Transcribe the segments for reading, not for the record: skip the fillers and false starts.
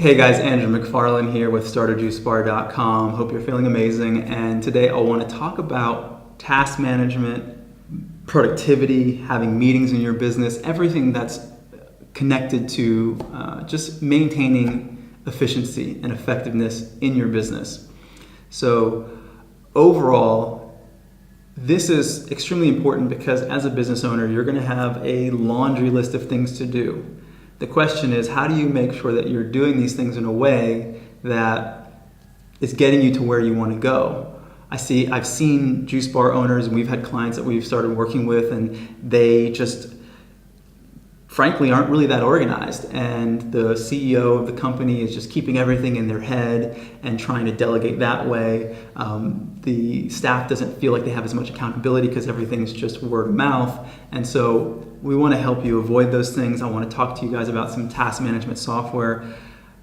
Hey guys, Andrew McFarlane here with StartAJuiceBar.com. Hope you're feeling amazing. And today I want to talk about task management, productivity, having meetings in your business, everything that's connected to just maintaining efficiency and effectiveness in your business. So overall, this is extremely important because as a business owner, you're going to have a laundry list of things to do. The question is, how do you make sure that you're doing these things in a way that is getting you to where you want to go? I've seen juice bar owners, and we've had clients that we've started working with, and they just frankly aren't really that organized. And the CEO of the company is just keeping everything in their head and trying to delegate that way. The staff doesn't feel like they have as much accountability because everything's just word of mouth. And so we want to help you avoid those things. I want to talk to you guys about some task management software,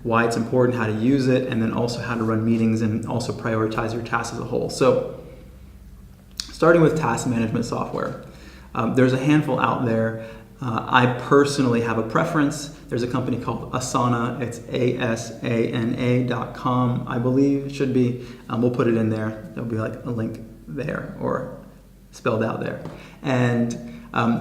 why it's important, how to use it, and then also how to run meetings and also prioritize your tasks as a whole. So starting with task management software, there's a handful out there. I personally have a preference. There's a company called Asana. It's asana.com, I believe it should be. We'll put it in there. There'll be like a link there or spelled out there. And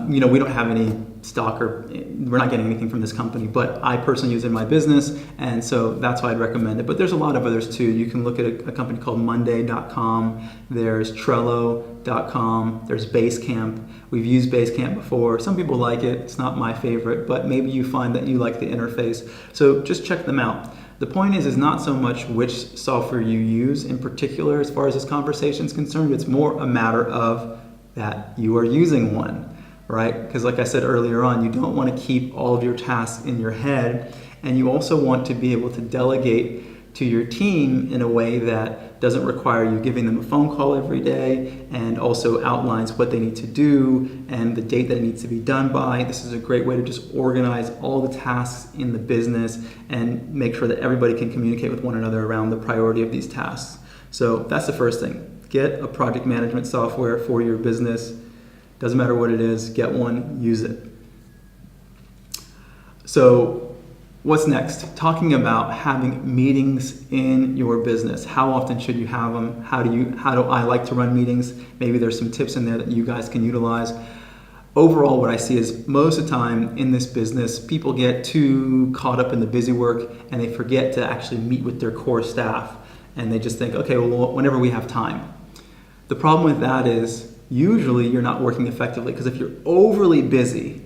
we don't have any stock or we're not getting anything from this company, but I personally use it in my business, and so that's why I'd recommend it. But there's a lot of others too. You can look at a company called Monday.com. There's Trello.com. There's Basecamp. We've used Basecamp before. Some people like it. It's not my favorite, but maybe you find that you like the interface. So just check them out. The point is not so much which software you use in particular as far as this conversation is concerned. It's more a matter of that you are using one. Right? Because like I said earlier on, you don't want to keep all of your tasks in your head, and you also want to be able to delegate to your team in a way that doesn't require you giving them a phone call every day and also outlines what they need to do and the date that it needs to be done by. This is a great way to just organize all the tasks in the business and make sure that everybody can communicate with one another around the priority of these tasks. So that's the first thing. Get a project management software for your business. Doesn't matter what it is, get one, use it. So what's next? Talking about having meetings in your business. How often should you have them? How do I like to run meetings? Maybe there's some tips in there that you guys can utilize. Overall, what I see is most of the time in this business, people get too caught up in the busy work and they forget to actually meet with their core staff. And they just think, okay, well, whenever we have time. The problem with that is usually you're not working effectively, because if you're overly busy,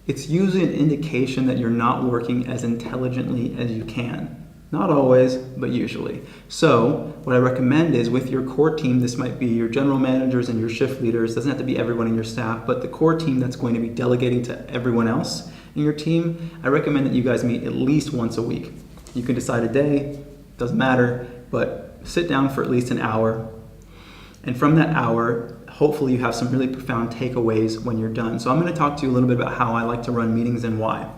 it's usually an indication that you're not working as intelligently as you can. Not always, but usually. So what I recommend is with your core team, this might be your general managers and your shift leaders, doesn't have to be everyone in your staff, but the core team that's going to be delegating to everyone else in your team, I recommend that you guys meet at least once a week. You can decide a day, doesn't matter, but sit down for at least an hour. And from that hour, hopefully you have some really profound takeaways when you're done. So I'm going to talk to you a little bit about how I like to run meetings and why.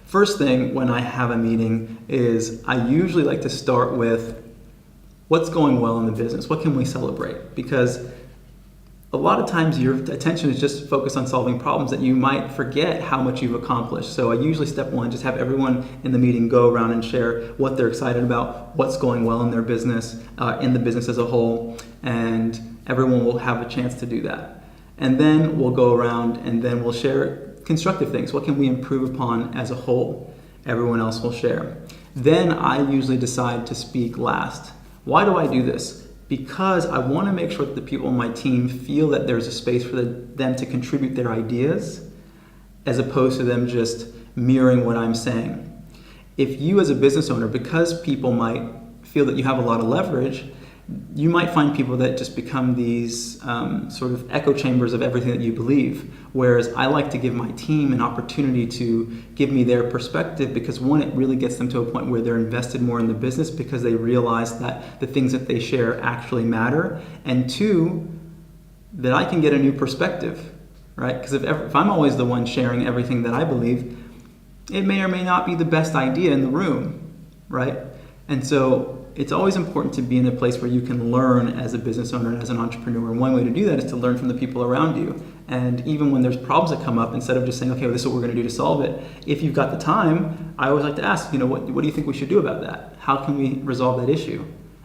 First thing when I have a meeting is I usually like to start with what's going well in the business. What can we celebrate? Because a lot of times your attention is just focused on solving problems that you might forget how much you've accomplished. So I usually, step one, just have everyone in the meeting go around and share what they're excited about, what's going well in their business, in the business as a whole, and everyone will have a chance to do that. And then we'll go around and then we'll share constructive things. What can we improve upon as a whole? Everyone else will share. Then I usually decide to speak last. Why do I do this? Because I want to make sure that the people on my team feel that there's a space for them to contribute their ideas as opposed to them just mirroring what I'm saying. If you as a business owner, because people might feel that you have a lot of leverage, you might find people that just become these sort of echo chambers of everything that you believe. Whereas I like to give my team an opportunity to give me their perspective, because one, it really gets them to a point where they're invested more in the business because they realize that the things that they share actually matter. And two, that I can get a new perspective, right? Because if I'm always the one sharing everything that I believe, it may or may not be the best idea in the room, right? And so it's always important to be in a place where you can learn as a business owner and as an entrepreneur. And one way to do that is to learn from the people around you. And even when there's problems that come up, instead of just saying, okay, well, this is what we're going to do to solve it, if you've got the time, I always like to ask, what do you think we should do about that? How can we resolve that issue?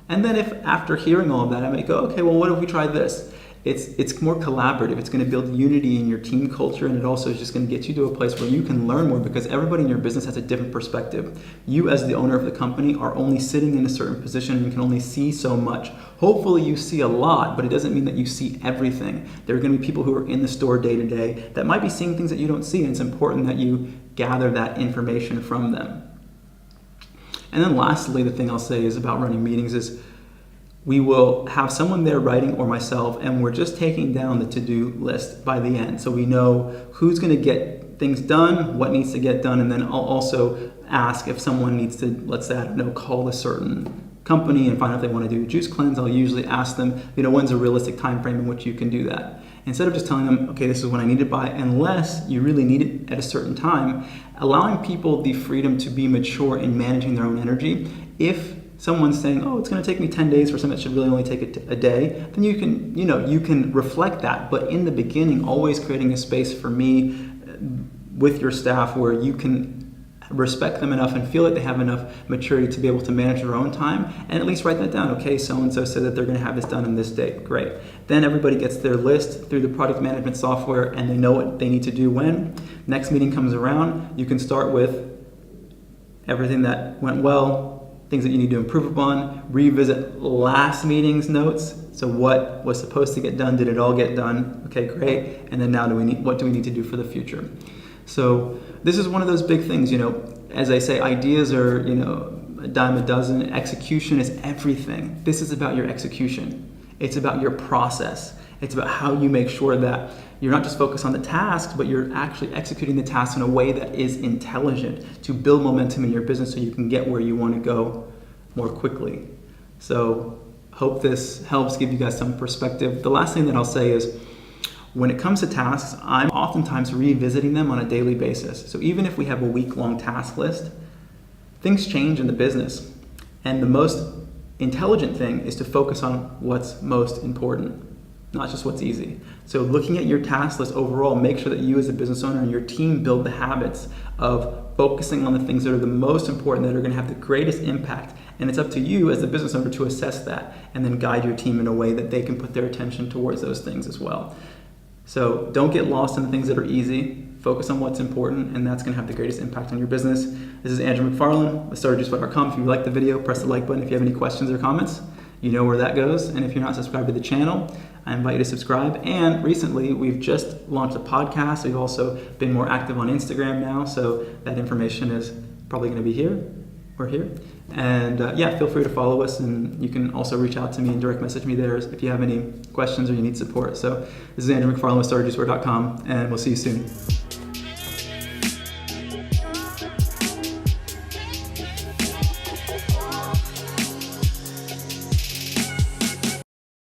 And then if after hearing all of that, I might go, okay, well, what if we try this? It's more collaborative. It's going to build unity in your team culture, and it also is just going to get you to a place where you can learn more, because everybody in your business has a different perspective. You, as the owner of the company, are only sitting in a certain position and you can only see so much. Hopefully you see a lot, but it doesn't mean that you see everything. There are going to be people who are in the store day to day that might be seeing things that you don't see, and it's important that you gather that information from them. And then lastly, the thing I'll say is about running meetings is we will have someone there writing, or myself, and we're just taking down the to-do list by the end. So we know who's going to get things done, what needs to get done, and then I'll also ask if someone needs to, let's say, call a certain company and find out if they want to do a juice cleanse. I'll usually ask them, when's a realistic time frame in which you can do that. Instead of just telling them, okay, this is when I need it by, unless you really need it at a certain time, allowing people the freedom to be mature in managing their own energy. If someone's saying, oh, it's going to take me 10 days for something that should really only take a day, then you can reflect that. But in the beginning, always creating a space for me with your staff where you can respect them enough and feel like they have enough maturity to be able to manage their own time, and at least write that down. Okay, so-and-so said that they're going to have this done on this date. Great. Then everybody gets their list through the product management software, and they know what they need to do when. Next meeting comes around, you can start with everything that went well, things that you need to improve upon, revisit last meeting's notes. So what was supposed to get done, did it all get done? Okay, great. And then now what do we need to do for the future? So this is one of those big things, as I say, ideas are, a dime a dozen. Execution is everything. This is about your execution. It's about your process. It's about how you make sure that you're not just focused on the tasks, but you're actually executing the tasks in a way that is intelligent to build momentum in your business so you can get where you want to go more quickly. So hope this helps give you guys some perspective. The last thing that I'll say is, when it comes to tasks, I'm oftentimes revisiting them on a daily basis. So even if we have a week-long task list, things change in the business. And the most intelligent thing is to focus on what's most important, not just what's easy. So looking at your task list overall, make sure that you as a business owner and your team build the habits of focusing on the things that are the most important, that are going to have the greatest impact. And it's up to you as a business owner to assess that and then guide your team in a way that they can put their attention towards those things as well. So don't get lost in the things that are easy. Focus on what's important, and that's going to have the greatest impact on your business. This is Andrew McFarland with StartAJuiceBar.com. If you like the video, press the like button. If you have any questions or comments, you know where that goes. And if you're not subscribed to the channel, I invite you to subscribe. And recently, we've just launched a podcast. We've also been more active on Instagram now, so that information is probably going to be here. We're here. And feel free to follow us, and you can also reach out to me and direct message me there if you have any questions or you need support. So this is Andrew McFarland with StartAJuiceBar.com, and we'll see you soon.